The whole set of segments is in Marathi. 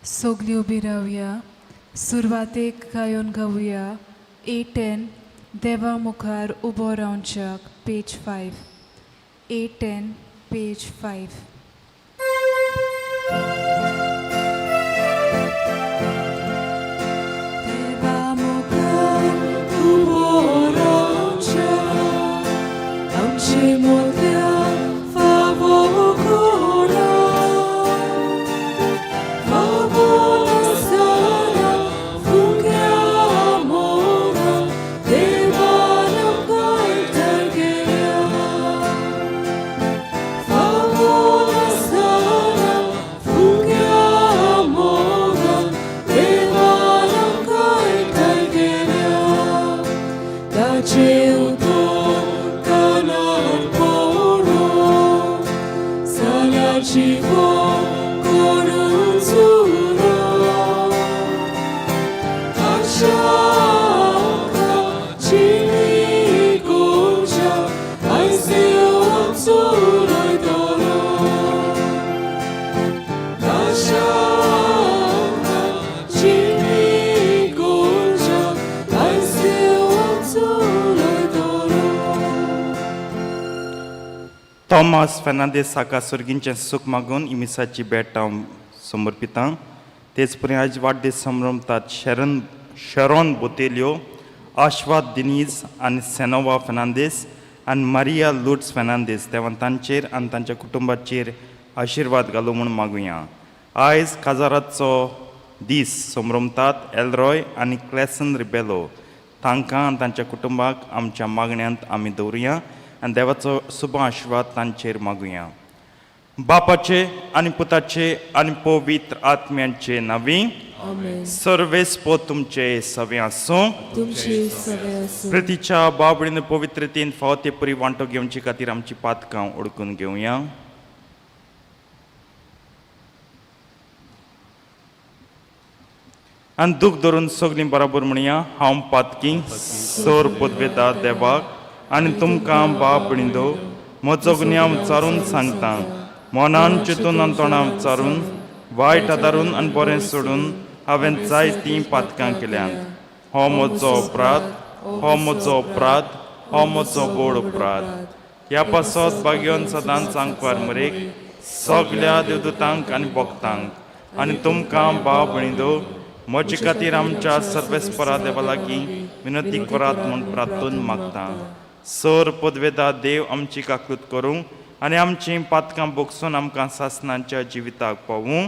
सोगली उबी रावया. सुरवातेक गायन गावया. A10 देवा मुखार उबो रावच्याक पेज 5. A10 page 5. देवा मुखार उबो रावच्याक आमचे मोत्या फावो कोरा. थॉमस फेर्नांदीस हाका सुर्गींचें सूख मागून इमिसाची भेट हांव समर्पितां. तेच परी आज वाडदीस संभ्रमतात शॅरोन बोतेलियो, आश्वाद दिनीज आनी सेनोवा फेर्नांदीस आनी मारिया लुट्स फेर्नांदीस देवान तांचेर आनी तांच्या कुटुंबाचेर आशिर्वाद घालूं म्हूण मागुया. आयज काजाराचो दीस संभ्रमतात एलरॉय आनी क्लेसन रिबेलो. तांकां आनी तांच्या कुटुंबाक आमच्या मागण्यांत आमी दवरुया आनी देवाचो शुभ आशिर्वाद तांचेर मागुया. बापाचे आनी पुताचे आनी पवित्र आत्म्यांचे नांवी. सर्वेस्पो तुमचे सवे आसूं. प्रितीच्या बाबडीन पवित्रतेन फावते परी वांटो घेवचे खातीर आमची पातकां ओळखून घेवया. आनी दूख धरून सगळीं बराबर म्हणया. हांव पातकी सोर पदवेदार देवाक आनी तुमकां बाप भणिदो म्हजो गुन्यांव विचारून सांगता. मनान चिंतून आनी तोंडां विचारून वायट आदारून आनी बरें सोडून हांवें जायतीं पातकां केल्यांत. हो म्हजो अपराध, हो म्हजो अपराध, हो म्हजो गोड अपराध. ह्या पासत बागेवन सदांच सांगपार मरेक सगल्या देवदूतांक आनी भक्तांक आनी तुमकां बाप भणिदो म्हजे खातीर आमच्या सर्वेस्परा देवा लागीं विनंती करात म्हूण प्रार्थून मागता. सर पदवेदार देव आमची काकूत करूं आनी आमची पातकां भोगसून आमकां सासणांच्या जिविताक पावूं.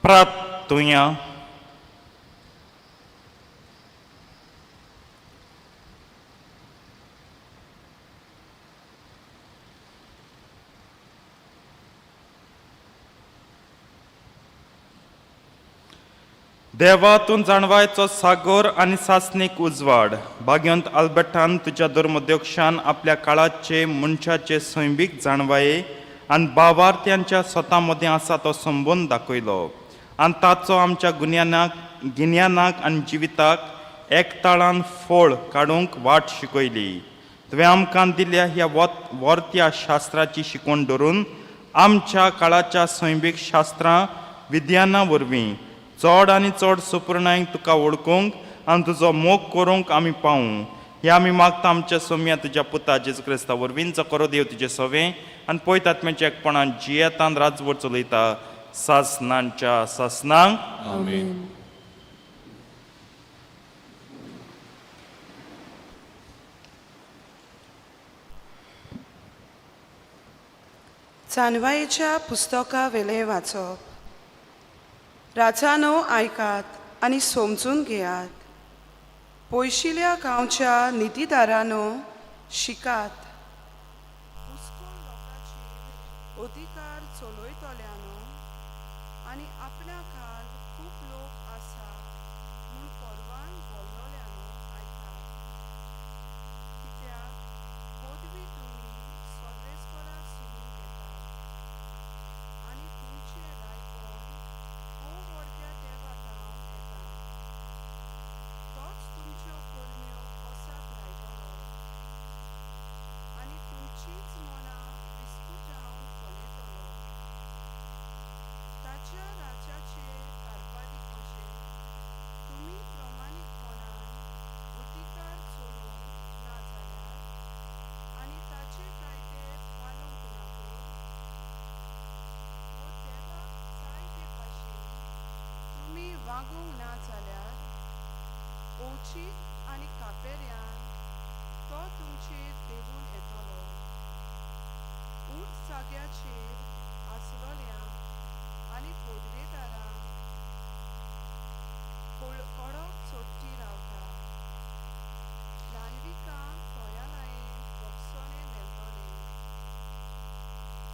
प्रार्थुया. देवा तूं जाणवायचो सागोर आनी सासणीक उजवाड. भाग्यवंत आल्बर्टान तुज्या धर्मोद्योक्षान आपल्या काळाचे मनशाचे सैमीक जाणवाये आनी भावार्थ्यांच्या स्वता मदें आसा तो संबंद दाखयलो आनी ताचो आमच्या गिन्यानाक आनी जिविताक एकताळान फळ काडूंक वाट शिकयली. तुवें आमकां दिल्ल्या ह्या वर्त्या शास्त्राची शिकवण धरून आमच्या काळाच्या सैमीक शास्त्रां विज्ञाना वरवीं चड आनी चड सुपूर्णायेक तुका वळखूंक आनी तुजो मोग करूंक आमी पावूं. हे आमी मागता आमच्या सोम्या तुज्या पुता जेजू क्रिस्ता वरवीं करो देव तुजें सवें आनी पयत आत्म्याच्या एकपणान जियेतान राजवट चलयता सासणांच्या सासणांक. जानवायेच्या पुस्तका वेले वाचप. राजानो ऐकात आणि समजून घेयात. पयशिल्या गांवच्या नितीदारानो शिकात. हुस्को लोकांचेर अधिकार चलयतल्यानो आनी आपल्या काल खूब लोक आसा म्हूण परवान बोल्लोल्यानो ऐकात. कित्याक पदवी तुमी सर्वेस्परा सोडून घेतात आनी तुमचे रायपण व्हडक्या देवा जावन येता. तोच तुमच्यो कोरण्यो कसात लायतलो आनी तुमचींच मनां विस्कुटावन चलयतलो. ताच्या राज्याचे कारभारी कशे तुमी प्रमाणीकपणान अधिकार चलोवंक ना जाल्यार आनी ताचे कायदे पाळूंक नात वो देवाक जाय ते भाशेन तुमी वागूंक ना जाल्यार ओचीत आनी कापेऱ्यान तो तुमचेर देंवून येतलो. ऊंच जाग्याचेर आसलोल्यांक आनी पदवेदारांक कडक चोट्टी रावता. ल्हानविकांक तोयालायेन बक्षणे मेळटले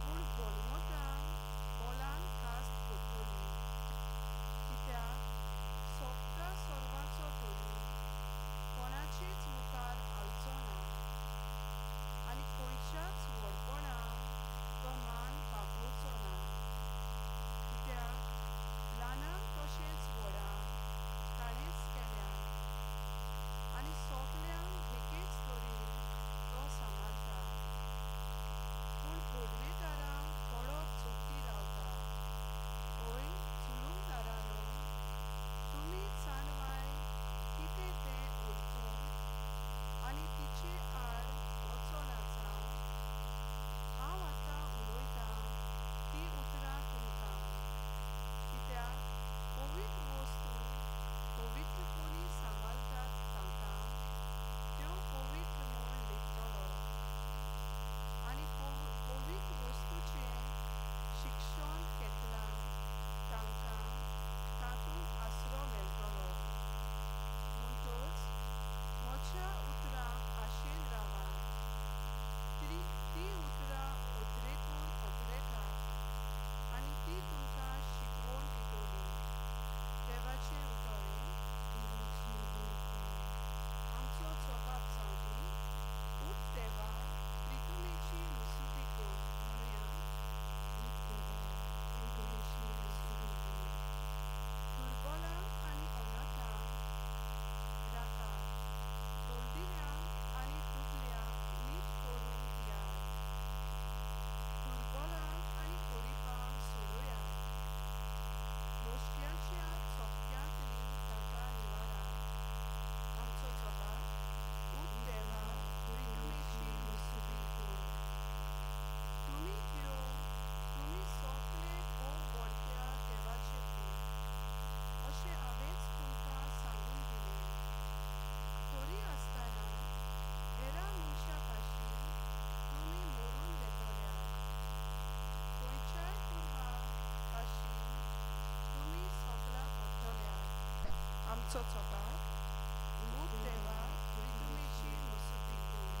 पूण बोलमोतांक बोलान कास्त पडटली. कित्याक सोबता सर्वाचो धनी कोणाचेच मुखार हालचो ना आनी खंयच्याच व्हडपणाक तो मान बागोवचो ना. कित्याक ल्हानांक तशेंच व्हडांक ताणेंच केल्या आनी सोगल्यांक एकेच तरेन तो सांबाळटा. पूण पदवेदारांक कडक चोट्टी रावता. हय जुलूमदारांनो, तुमी चानवाय कितें तें उलटून आनी तिचे आड वचना जावन हांव आतां उलयतां ती उतरां तुमकां. कित्याक पवित्र वस्तू पवित्रपणी सांबाळटात तांकां त्यो पवित्र म्हूण लेखतलो आनी पवित्र वस्तूचें शिक्षण घेतलां तांकां तातूंत आसरो मेळटलो. म्हणटच म्हज्या उतरांक आशेन रावात. ती उतरां अदरेकून अदरेकात आनी ती तुमकां शिकवण दितली. देवाचें उतोरें. आमचो जबाब जावपी उठ देवा प्रितुमेची मुसुबी कर म्हणुया. दुर्बलांक आनी अनाथांक राखात. लोलदिल्यांक आनी दुखल्यांक नीट करून दियात. दुर्बलांक आनी गरीबांक सोडयात. नोश्याच्या चोपत्यांतली तांकां निवारात. आमचो जबाब उठ देवा प्रितुमेची मुसुबी कर. तुमी त्यो तुमी सोगले व्हडक्या देवाचे पूत अशें हांवेंच तुमकां सांगून दिलें. तरी आसतना हेरा मनशा भाशेन तुमी मरून वेतल्यात. खंयच्याय पुर्वा भाशेन तुमी सगळा पडटल्यात. आमचो जबाब उठ देवा प्रितुमेची मुसुबी कर.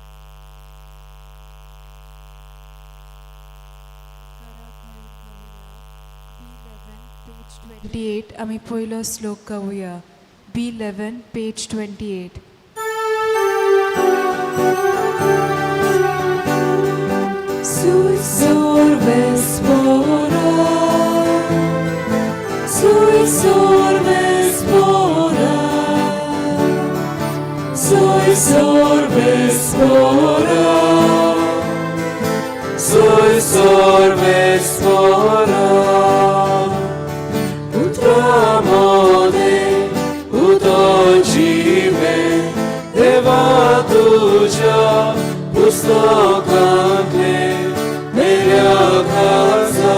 B11 page 28 आमी पयलो श्लोक गावुया. B11 page 28. Sui sorbes pora, sui sorbes pora, sui sorbes pora, sui sorbes pora. Utramode, utodziwe, Deva tuja pustokankle, Meria kasa,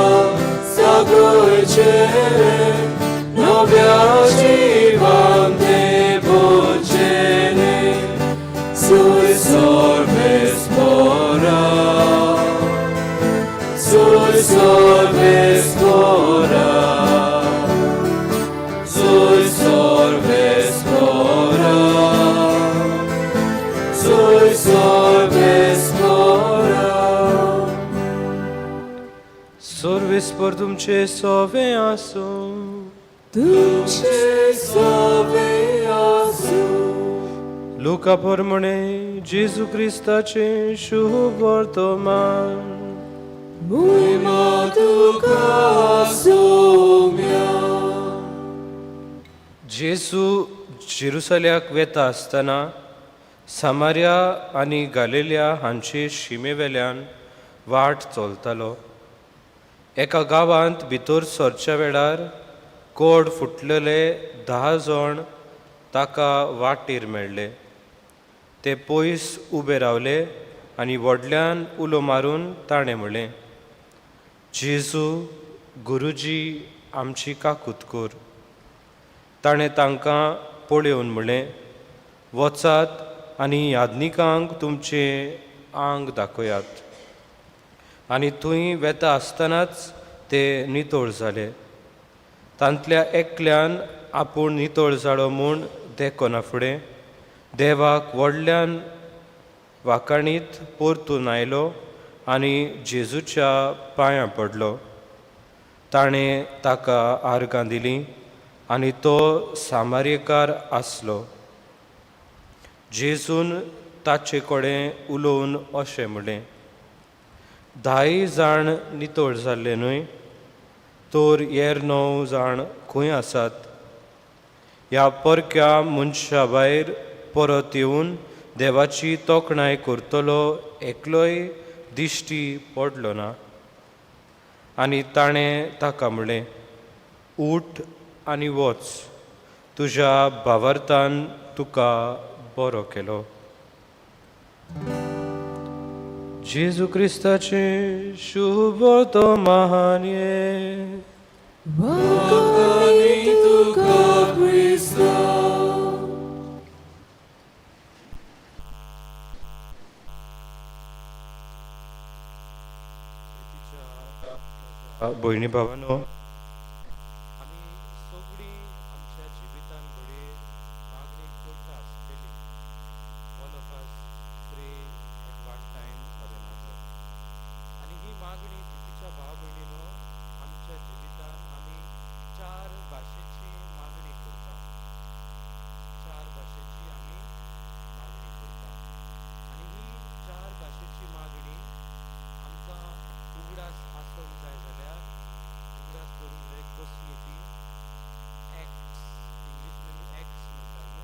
sagojere, Novia jivam te bocene, Sui sorbes pora, Sui sorbes pora. पर तुमचे सोवे आसो लुका प्रमाणे जेजू क्रिस्ताचे शुभ वर्तमान जेजू जेरुसल्याक वेता आसतना सामार्या आनी गालिल्या हांचे शिमेवेल्यान वाट चलतालो. एका गांवांत भितर सरच्या वेळार कोड फुटलेले 10 जण ताका वाटेर मेळ्ळे. ते पयस उबे रावले आनी व्हडल्यान उलो मारून ताणें म्हणलें, जेजू गुरुजी आमची काकूत कर. ताणें तांकां पळयोवन म्हणलें, वचात आनी यादनिकांक तुमचें आंग दाखयात. आनी थंय वेता आसतनाच ते नितळ जाले. तांतल्या एकल्यान आपूण नितळ जालो म्हूण देखना फुडें देवाक व्हडल्यान वाकाणीत परतून आयलो आनी जेजूच्या पांयां पडलो. ताणें ताका आर्गां दिलीं आनी तो सामार्यकार आसलो. जेजून ताचे कडेन उलोवन अशें म्हणलें, 10 जाण नितळ जाल्ले न्हय, तर हेर 9 जाण खंय आसात? ह्या परक्या मनशा भायर परत येवन देवाची तोखणाय करतलो एकलोय दिश्टी पडलो ना. आनी ताणें ताका म्हणलें, उठ आनी वच, तुज्या भावार्थान तुका बरो केलो. जेजू क्रिस्ताचे शुभ वर्तमान भयणी भावानो, आमी सगळीं आमच्या जिवितान घडये मागणी करता आसतली. All of us pray at one time or another. आनी ही मागणी जितीच्या भाव भयणीनो आमच्या जिवितान आमी 4 भाशेची मागणी करता. 4 भाशेची आमी मागणी करता. आनी ही 4 भाशेची मागणी आमकां उगडास आसूंक जाय जाल्यार उगडास करूंक जाय कसली ती एक्ट्स. इंग्लीश मध्ये एक्ट्स म्हणटा न्हू,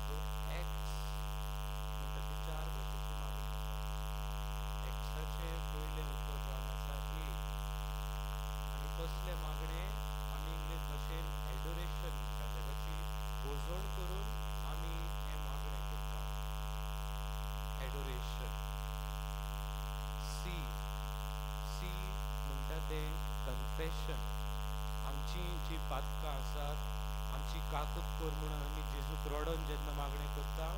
सो एक्ट्स म्हणटा ती 4 भाशेची मागणी आसा. एक्ट्साचे पयलें उतर जावन आसा आनी कसले मागणे आमी इंग्लीश भाशेन एडोरेशन म्हणटा. देवाची भोजवण करून आमी हे मागणे करता. एडोरेशन. सी म्हणटा ते कन्फेशन. आमची जी पातकां आसात, आमची काकूत कर म्हणून आमी जेजूक रडोन जेन्ना मागणी करता,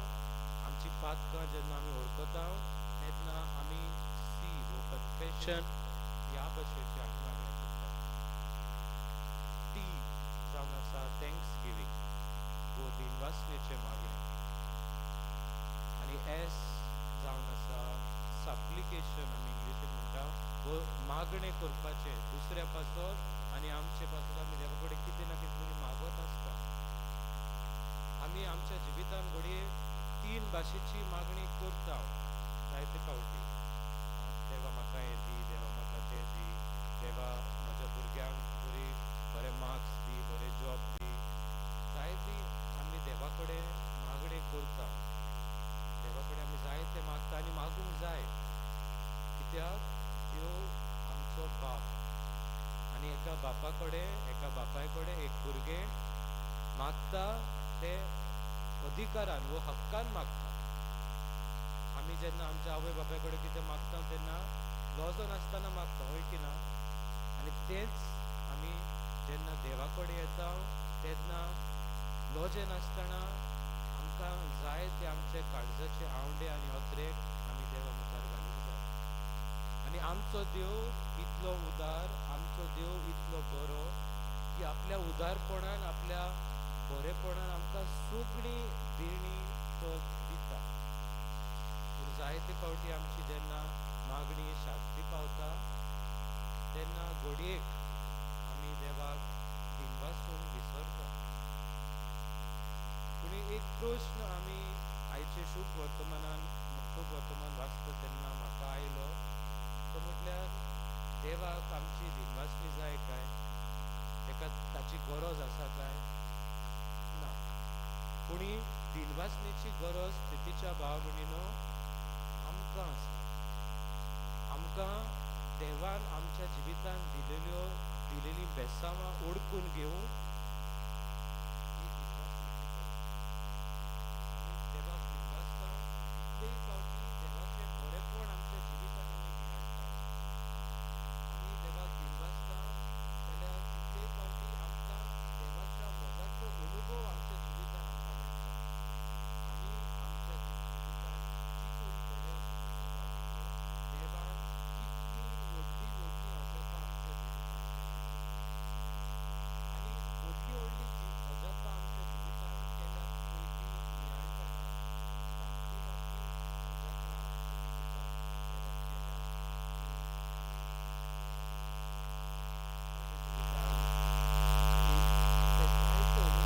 आमची पातकां जेन्ना आमी वळखता तेन्ना आमी सी वो कन्फेशन ह्या भाशेची आमी मागणी करता. टी जावन आसा थँक्स गिवींग वो दिनवासनेचे मागणी. आनी एस जावन आसा सप्लिकेशन. आमी इंग्लिशीन म्हणटा वो मागणे करपाचे दुसऱ्या पासत आनी आमचे पासत आमी देवा कडेन कितें ना कितें तरी मागत आसता. आमी आमच्या जिवितान घडये 3 भाशेची मागणी करता जायते फावटी. देवा म्हाका हें दी, देवा म्हाका तें दी, देवा म्हज्या भुरग्यांक बरे मार्क्स दी, बरे जॉब दी. जायती आमी देवा कडेन मागणी करता. देवा कडेन आमी जायते मागता आनी मागूंक जाय. कित्याक देव आमचो बाप आनी एका बापाय कडेन एक भुरगें मागता ते अधिकारान वो हक्कान मागता. आमी जेन्ना आमच्या आवय बापाय कडेन कितें मागता तेन्ना लॉजन आसतना मागता, होय की ना? आनी तेच आमी जेन्ना देवा कडेन येता तेन्ना लॉजेन आसतना आमकां जाय ते आमचे काळजाचे आवंडे आनी अत्रेक आमी देवा मुखार घालूंक जाय. आनी आमचो देव इतलो उदार, आमचो देव इतलो बरो की आपल्या उदारपणान, आपल्या बरेपणान आमकां सगळी देणी तो दिता. जायते फावटी आमची जेन्ना मागणी शास्ती पावता तेन्ना घडयेक आमी देवाक दिनवासून विसरता. पूण एक प्रश्न आमी आयचे शुभ वर्तमान वाचता तेन्ना म्हाका आयलो तो म्हटल्यार देवाक आमची दिनवासणी जाय काय, ताका ताची गरज आसा काय ना. पूण ही दिनवासणेची गरज स्थितीच्या भाव भयणीनो आमकां आसा. आमकां देवान आमच्या जिवितान दिलेली बेसांवां ओळखून घेवंक देवाक दिनवासता. कितलेय फावटी देवाचें बरेपण आमच्या जिवितान आमी गिरायता. आमी देवाक दिनवासता जाल्यार कितलेय फावटी आमकां देवाच्या मोगाचो अनुभव आमच्या जिवितान आमकां मेळटा. आमी आमच्या जिवितान चिंतून पळोवया देवान कितली व्हडली व्हडली अजापां आमच्या जिवितान आनी व्हडली व्हडली अजापां आमच्या जिवितान केल्यात पळय ती नियाळटना धाकटी धाकटी अजापां आमच्या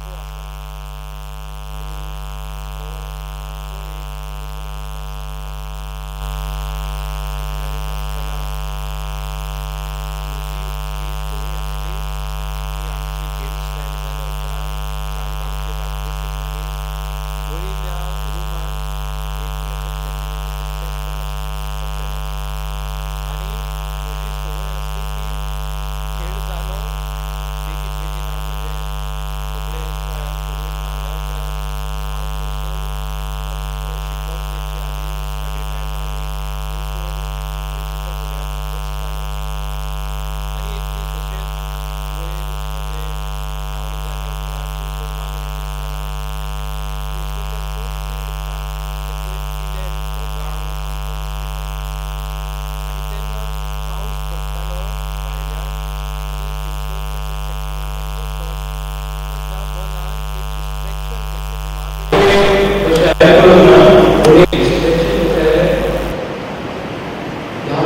जिवितान देवान केल्या जायतो अनुभव आसा.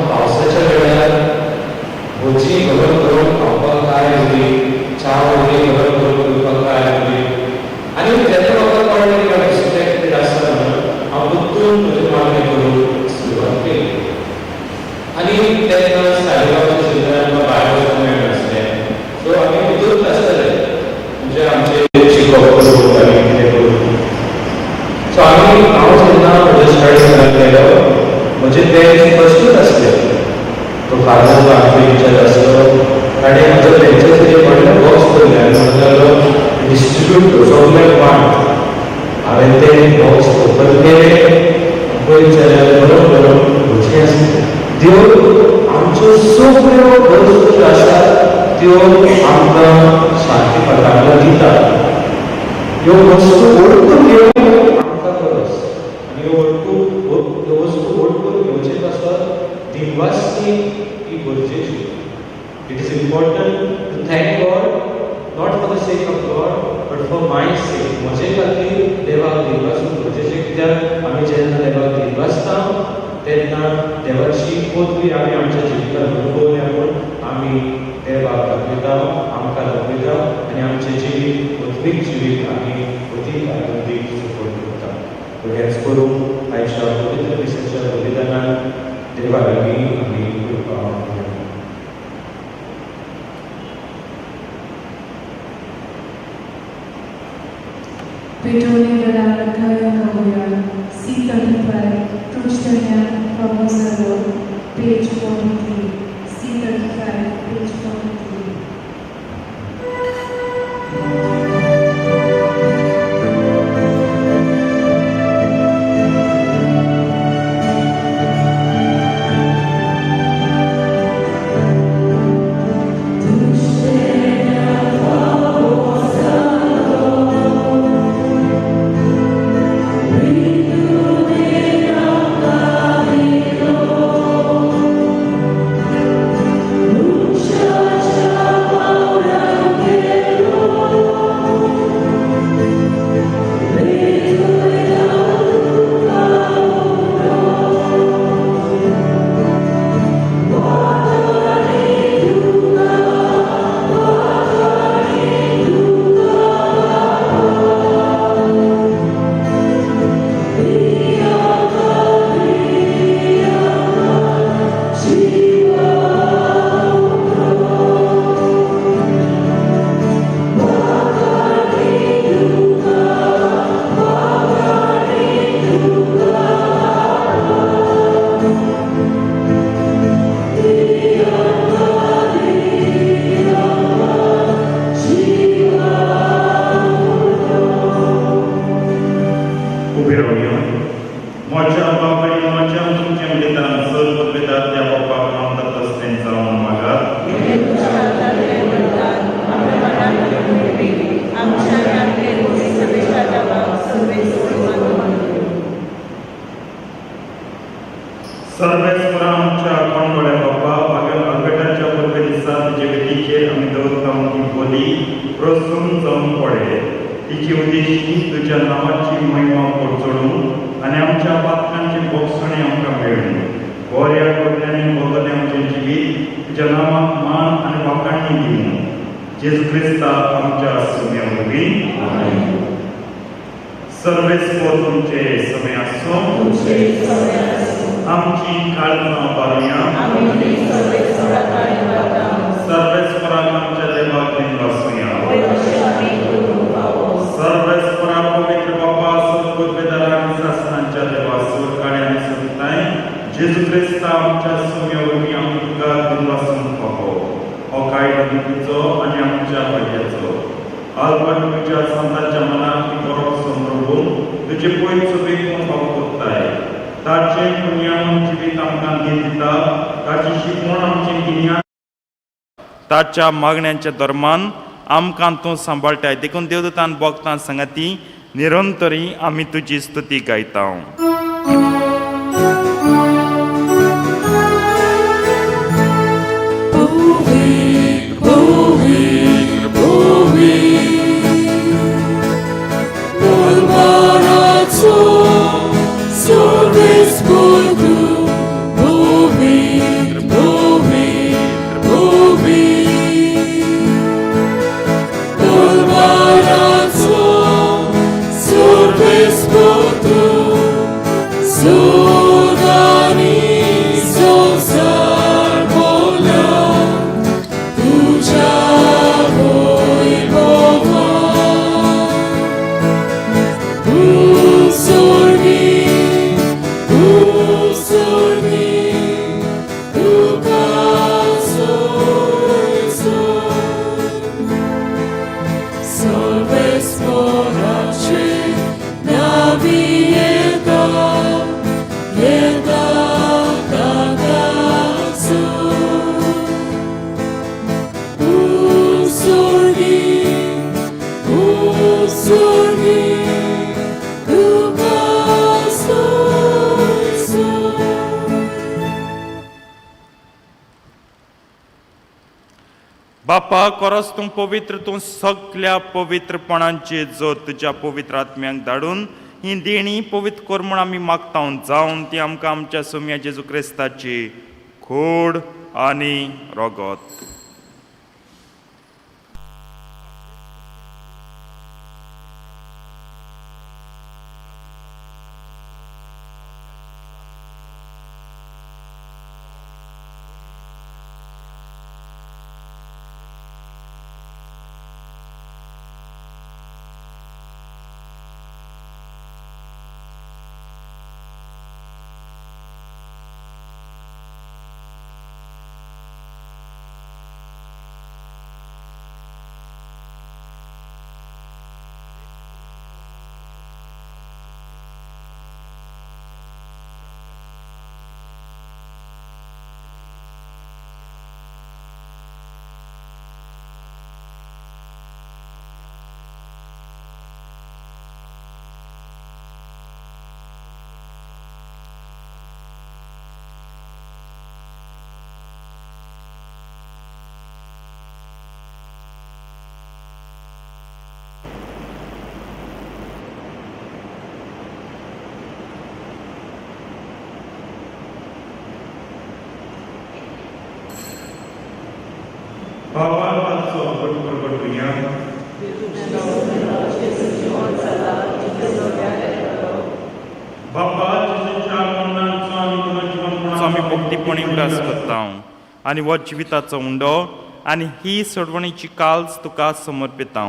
पावसाच्या वेळार भोजी गरम करून खावपाक काय हवी, च्या वगैरे गरम करून पिवपाक काय हवी. आनी तेन्ना म्हाका कळ्ळें की हांव डिस्ट्रॅक्टेड आसा म्हणून हांव बुद्धून म्हजें मागणी करूंक सुरवात केली. आनी तेन्ना साईबाबाच्या शेजाऱ्यान म्हाका भायर वचूंक मेळनासलें. सो आमी भितूरूच आसताले म्हणजे आमचें शिकप करून आनी कितें करून. सो हांव जेन्ना म्हज्या स्टडी घरांत गेलो म्हजें बॅग फस्टूच आसलें. तो कागद आमच्या विचार आसलो आनी म्हज्या बॅंचेचेर व्हडलें बॉक्स दवरलें आनी म्हणटालो डिस्ट्रिब्यूट गव्हर्मेंट फंड. हांवें तें बॉक्स ओपन केलें पळयत जाल्यार गरम गरम भजी आसले. त्यो आमच्यो सगळ्यो वस्तू ज्यो आसात त्यो आमकां शांती पदार्थां दितात. ह्यो वस्तू ओळखून घेवंक आमकां गरज आनी ह्यो वस्तू ओळखून घेवचे पासत दिनवासणी ही गरजेची. It is important to thank God not for the sake of God but for my sake. म्हजे खातीर देवाक दिनवासून गरजेचें कित्याक आमी जेन्ना देवाक दिनवासता तेन्ना देवाची पदवी आमी आमच्या जिवितांत अनुभवल्या म्हूण आमी देवाक दाखयता, आमकां दाखयता आनी आमचें जिवीत पदवीक जिवीत आमी अदीक आनंदीक सुखोवन करता. हेंच करून आयच्या पवित्र दिसाच्या बलिदानान देवा लागीं आमी कृपा मागया. Petronii de la Arcarea Căuia, C35, Truștănea, Famoselor, page 43, C35, page 43. तुझे मिळतात सर्व पदवीदार त्या बाप्पा मानतात असते जाऊन मागात सर्वेश्वर आमच्या कोणवड्या बाप्पा मागील अंगठाच्या पूर्वे दिसा तिचे बेटीचेर आमी दवरता ती बोली प्रसून जावन पडे तिची उद्देशी तुझ्या नावाची महिमा पोचडून आणि आमच्या पातकांचे बोगसणे आमकां मेळून गोऱ्या कोडल्याने बोगले आमचे जिवीत तुझ्या नावाक मान आणि वाखाणणी दिवून जेजू क्रिस्ता आमच्या सुम्या वरवीं सर्वेस्वर तुमचे समय आसो आमची काळजां बारया सर्वेस्वराक आमच्या देवाक दिन वासुया सर्वेस्वरा पवित्र बाप्पा सद्गुरुदाराक शास्त्रांच्या देवासूर काळ्या आनी सत्ताय जेजू क्रिस्ता आमच्या सुम्यावरवीं आमी तुका दिन वासून पावो हो कायदो तुजो आनी आमच्या भुरग्याचो आल्बर्ट तुज्या संतांच्या मनाक ती बरो समरोवन तुजे पयस सुबेक फाव कोत्ताय ताचे पुण्यान जिवीत आमकां दिता ताची शिकवण आमचे गिन्यान ताच्या मागण्यांच्या दरम्यान आमकां तूं सांबाळटाय देखून देवदूतान भोगतां सांगाती निरंतरी आमी तुजी स्तुती गायता बापा कोरस तूं पवित्र तूं सगळ्या पवित्रपणांची जोत तुज्या पवित्र आत्म्यांक धाडून ही देणी पवित्र कर म्हूण आमी मागता जावन ती आमकां आमच्या सोम्या जेजू क्रिस्ताची खोड आनी रगत भावांचो प्रगटुया बापा जेजूच्या मरणाचो आनी पुनर्जीवनपणाचो आमी भक्तीपणी उलास करता आनी हो जिविताचो उंडो आनी ही सोडवणीची काल्स तुका समर्पिता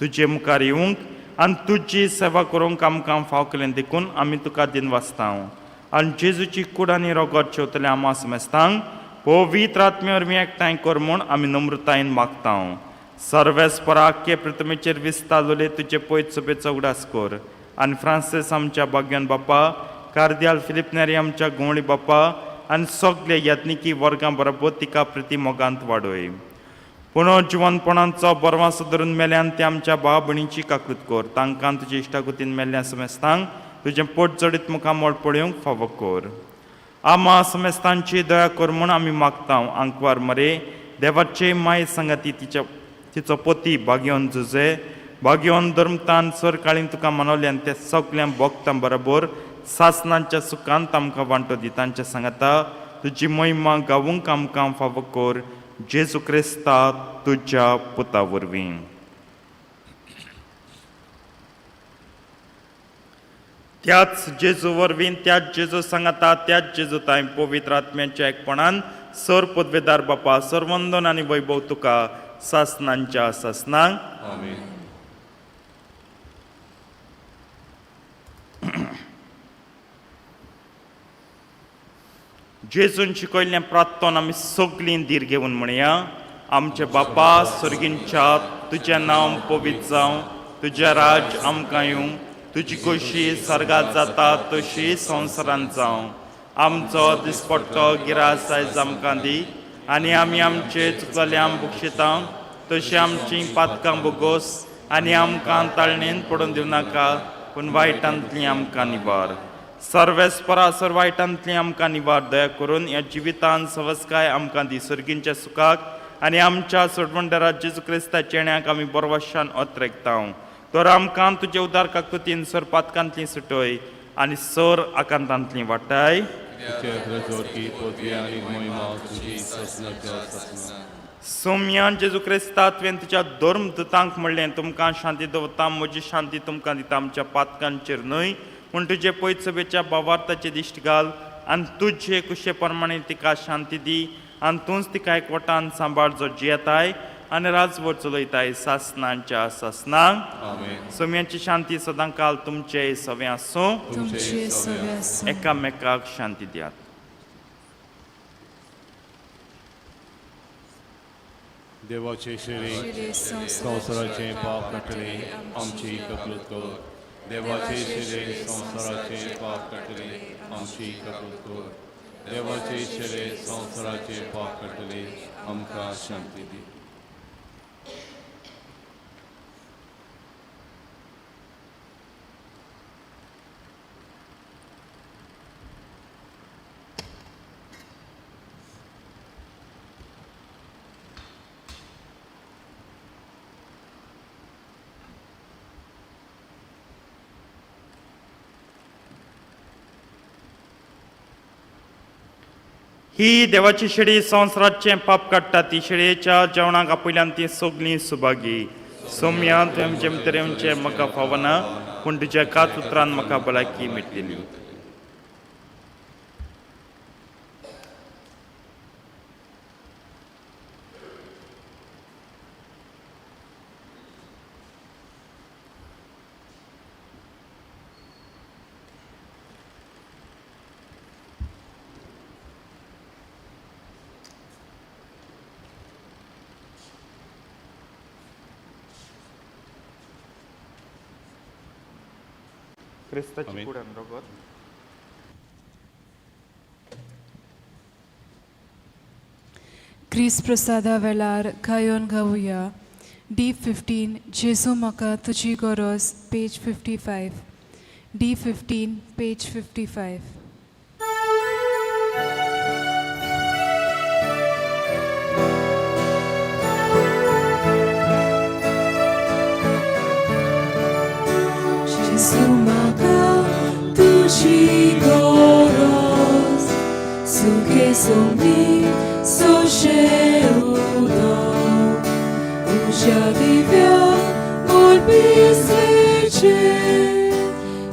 तुजे मुखार येवंक आनी तुजी सेवा करूंक आमकां फाव केलें देखून आमी तुका दिन वाचता आनी जेजूची कूड आनी रगत शेवतले आमा समेस्तांक पवित्र आत्मे वरवीं एकठांय कर म्हूण आमी नम्रतायेन मागता सर्वेस्पराके प्रथमेचेर विस्तारलोले तुजे पयत सभेचो उगडास कर आनी फ्रांसीस आमच्या भाग्यान बापा कार्दियाल फिलिप नेरी आमच्या गोवळी बापा आनी सगळे यत्निकी वर्गां बरोबर तिका प्रतिमोगांत वाडय. पुनर्जिवनपणांचो बरवांसो धरून मेल्यान ते आमच्या भाव भयणीची काकूत कर. तांकां तुजे इश्टागुतीन मेल्ल्या समेस्तांक तुजें पोट जडीत मुखार मोड पळोवंक फावो कर. आमा समेस्तांची दया कर म्हूण आमी मागता. आंकवार मरे देवाचे माय संगाती तिचो पोती भाग्योन झुजे भाग्योन धर्मतान सर काळीन तुका मनवल्यान ते सगळ्या भक्तां बरोबर सासणांच्या सुखांत आमकां वांटो दी. तांच्या सांगाता तुजी महिमा गावूंक आमकां फावो कर. जेजू क्रिस्ता तुज्या पुता वरवीं. त्याच जेजू वरवीं त्याच जेजू सांगाता त्याच जेजू ताई पवित्र आत्म्याच्या एकपणान सर पदवेदार बापा सर्वंदन आनी वैभव तुका सासणांच्या सासणांक. जेजून शिकयल्लें प्रार्थन आमी सगळीं धीर घेवन म्हणया. आमचे बापा सर्गींच्या तुजें नांव पवित्र जावं. तुजें राज आमकां येवं. तुजी खोशी सर्गात जाता तशी संवसारांत जावं. आमचो दिसपट्टो गिरास आयज आमकां दी आनी आमी आमचे चुकल्यांक बक्षिता तशी आमची पातकां बोगोस आनी आमकां ताळणेन पडून दिवं नाका पूण वायटांतली आमकां निवार. सर्वेस्परा वायटांतली आमकां निवार. दया करून ह्या जिवितांत सवस्काय आमकां दी. सर्गींच्या सुखाक आनी आमच्या सोडवंडरा जेजू क्रिस्ताच्या येण्याक आमी बरवशान ओतरेकता. तर आमकां तुजे उदार काकुतीन सर पातकांतली सुटय आनी सर आकांतांतली वाटाय. सोम्यान जेजू क्रिस्ता तुवें तुज्या धर्म दुतांक म्हणलें तुमकां शांती दवरता म्हजी शांती तुमकां दिता. आमच्या पातकांचेर न्हय पूण तुजे पयत सभेच्या भावार्थाचे दिश्ट घाल आनी तुजे कुशे प्रमाणे तिका शांती दी आनी तूंच तिका एकवटान सांबाळ जो जियेताय आनी राजवट चलयताय सासणांच्या सासणांक. सोम्याची शांती सदां काल तुमचे सवे आसूं. एकामेकाक शांती दियात. देवाचे शिरे संवसाराचे पाप काटले आमची कपलत कर. देवाचे शिरे संवसाराचे पाप काटले आमची कपलत कर. देवाचे शिरे संवसाराचे पाप काटले आमकां शांती दी. ही देवाची शिडी संवसाराचें पाप काडटा. ती शिडयेच्या जेवणाक आपयल्यान ती सगळीं सुभागी. सोम्या तुवें आमचे भितर येवचें म्हाका फावना पूण तुज्या कात उतरान म्हाका भलायकी मेळटली. क्रिस्ताची कुडण रगत क्रिस प्रसादा वेळार गायोन गावुया. D15 जेजू म्हाका तुजी गरज पेज 55. D15 page 55. Jezu म्हाका तुजी गरज सुखे सोमी सोशे उदो तुज्या दिव्या मोरपिसेचे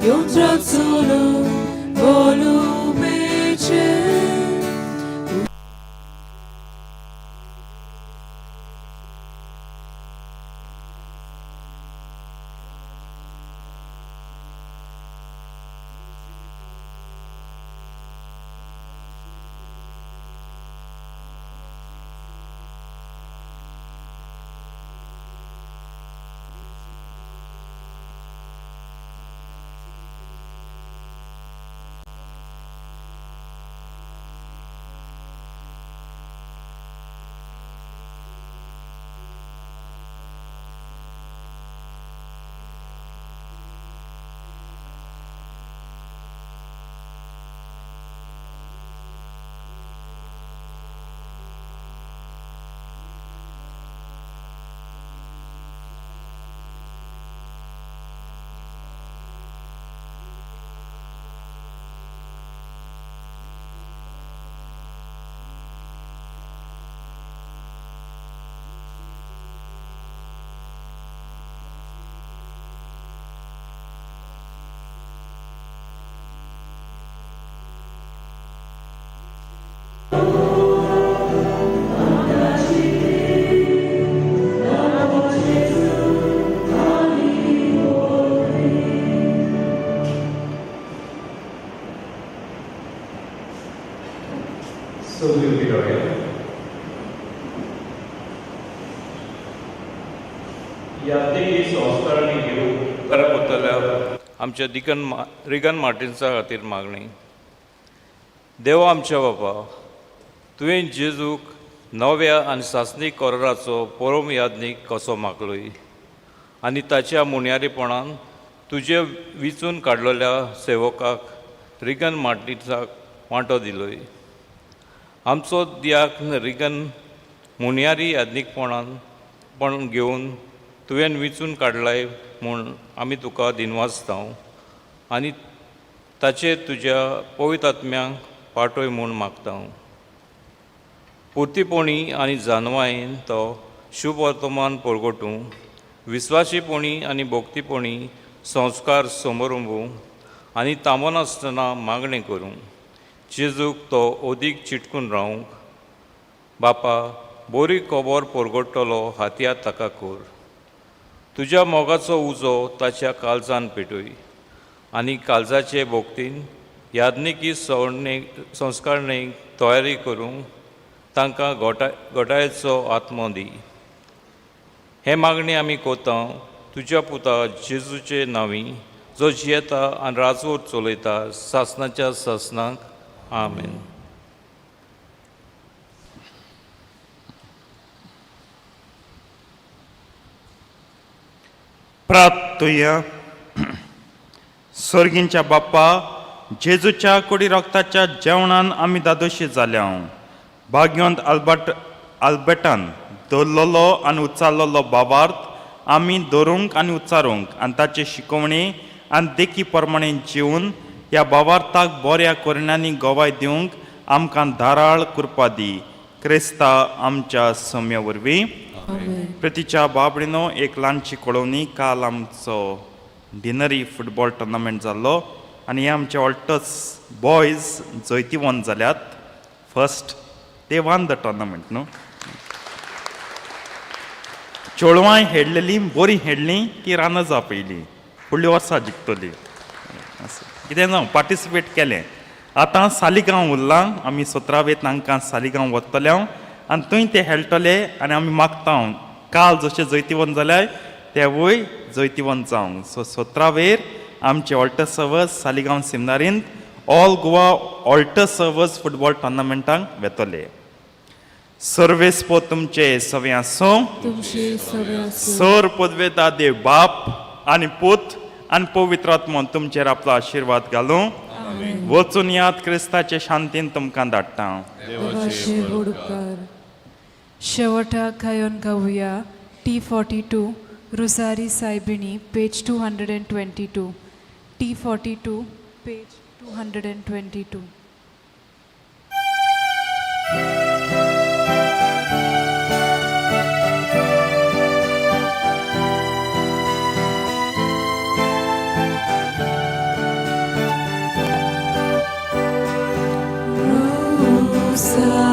jątrat solo volumece सगळी उबी रावया. यात्रेची संस्कारांनी घेऊन परत उरतल्या आमच्या रिगन मार्टिन्सा खातीर मागणी. देवा आमच्या बापा, तुवें जेजूक नव्या आनी सासणी कोराचो परम यादनीक कसो मागलोय आनी ताच्या मुण्यारीपणान तुजे विचून काडलेल्या सेवकाक रिगन मार्टिन्साक वांटो दिलोय. आमचो दियाक रिगन मुण्यारी यादनीकपण घेवन तुवें विचून काडलाय म्हूण आमी तुका दिनवासतांव आनी ताचे तुज्या पवित्र आत्म्यांक पाठय म्हूण मागतां. पुर्तीपणी आनी जानवायेन तो शुभ वर्तमान परगटूं, विस्वासीपणी आनी भोक्तीपणी संस्कार समारंभू आनी तामनासतना मागणें करूं. जेजूक तो ओदीक चिटकून रावंक बापा बरी खबर परगडटलो हातयार ताका कर. तुज्या मोगाचो उजो ताच्या काळजान पेटय आनी काळजाचे भोगतीन यादनिकी संस्कारणेक तयारी करूंक तांकां घोटायेचो आत्मो दी. हे मागणी आमी कोता तुज्या पुता जेजूचे नांवी, जो जियेता आनी राजवट चलयता सासणाच्या सासणाक. आमेन. प्रार्थुया. स्वर्गींच्या बाप्पा, जेजूच्या कुडी रक्ताच्या जेवणान आमी दादोशी जाल्या. भाग्यवंत आल्बर्टान दवरलेलो आनी उच्चारलेलो बाबार्थ आमी दवरूंक आनी उच्चारूंक आनी ताचे शिकवणी आनी देखी प्रमाणे जिवन ह्या बाबार्थाक बऱ्या कोरण्यांनी गोवाय दिवंक आमकां धाराळ कृपा दी. क्रिस्ता आमच्या सौम्या वरवीं. प्रतिच्या बाबडीनो एक ल्हानशी कळोवणी. काल आमचो डिनरी फुटबॉल टुर्नामेंट जाल्लो आनी हे आमचे ऑल्टस बॉयज जैती वन जाल्यात. फर्स्ट ते वन द टुर्नामेंट न्हू. चेडवांय हेडलेली बरी हेडली की रानच आपयली, फुडल्या वर्सा जिखतली. कितें जावं पार्टिसिपेट केलें. आतां सालिगांव उरलां. आमी 17वें तांकां सालिगांव वतले आनी थंय ते खेळटले आनी आमी मागता काल जशें जैतिवन जाल्यार तेवूय जैतिवन जावंक. सो 17वेर आमचे ऑल्टस सर्वर्स सालिगांव सेमिनारींत all Goa altar servers football टुर्नामेंटाक वेतले. सर्वेस्पो तुमचे सवे आसूं. सर पदवेता देव बाप आनी पूत आनी पवित्र आत्मो तुमचेर आपलो आशिर्वाद घालूं. वचून याद क्रिस्ताचे शांतीन तुमकां धाडटा. शेवटाक खायोन गावुया. T42 रुसारी सायबिणी पेज 222. T42 page 222. Rosa